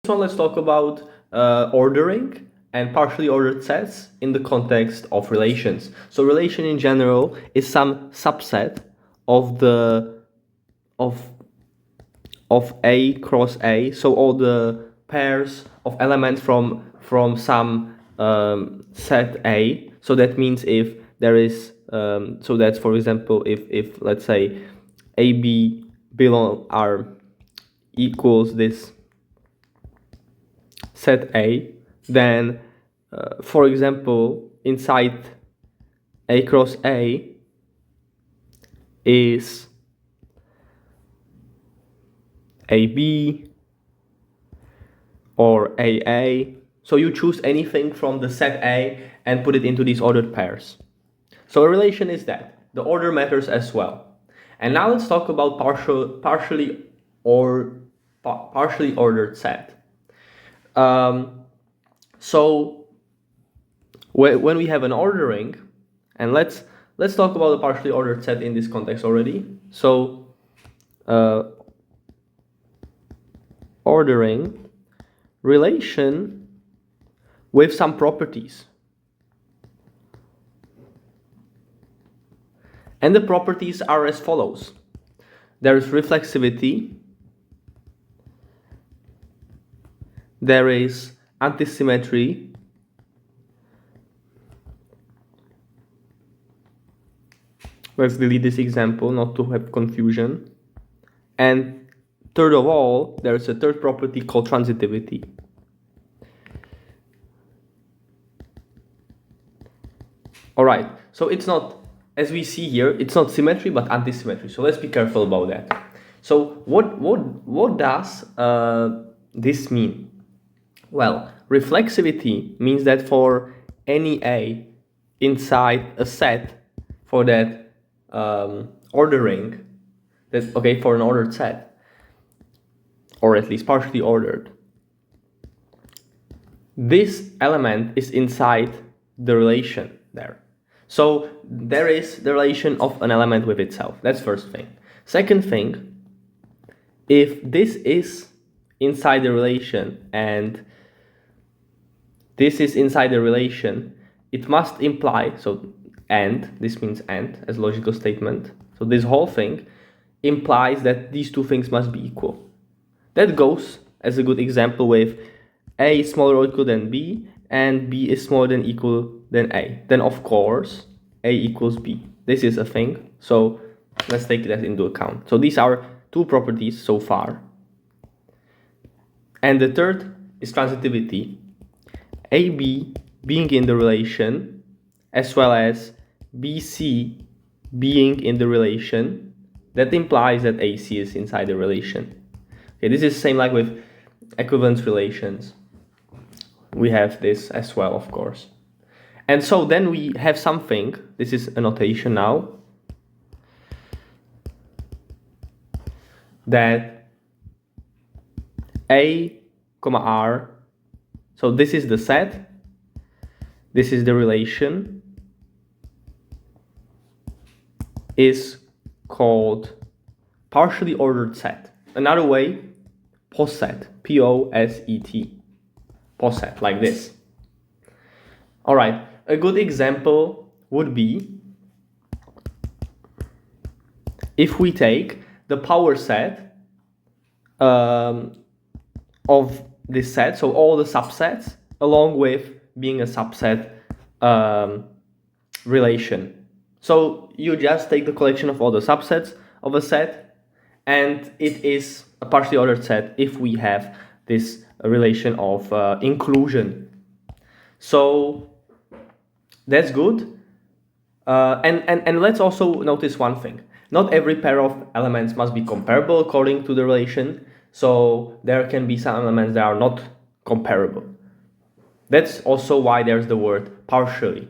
one, let's talk about ordering and partially ordered sets in the context of relations. So relation in general is some subset of the of A cross A. So all the pairs of elements from some set A. So that means if there is so that's, for example, if let's say AB equals this set A, then for example inside A cross A is AB or AA. So you choose anything from the set A and put it into these ordered pairs. So a relation is that. The order matters as well. And now let's talk about partially ordered set. So when we have an ordering, and let's talk about the partially ordered set in this context already. So ordering relation with some properties. And the properties are as follows. There is reflexivity, there is antisymmetry, let's delete this example not to have confusion, and third of all, there is a third property called transitivity. Alright, so it's not, as we see here, it's not symmetry but antisymmetry. So let's be careful about that. So what does this mean? Well, reflexivity means that for any A inside a set, for that ordering, for an ordered set, or at least partially ordered, this element is inside the relation there. So there is the relation of an element with itself. That's first thing. Second thing, if this is inside the relation and this is inside the relation, it must imply, so and, this means and as logical statement. So this whole thing implies that these two things must be equal. That goes as a good example with A is smaller or equal than B and B is smaller than equal than A. Then of course A equals B. This is a thing, so let's take that into account. So these are two properties so far. And the third is transitivity. AB being in the relation as well as BC being in the relation, that implies that AC is inside the relation. Okay, this is the same like with equivalence relations. We have this as well, of course. And so then we have something, this is a notation now, that A, R, so this is the set, this is the relation, is called partially ordered set. Another way, Poset, P-O-S-E-T, Poset, like this. All right, a good example would be if we take the power set of this set, so all the subsets, along with being a subset relation. So you just take the collection of all the subsets of a set, and it is a partially ordered set if we have this relation of inclusion. So that's good. And let's also notice one thing. Not every pair of elements must be comparable according to the relation. So there can be some elements that are not comparable. That's also why there's the word partially.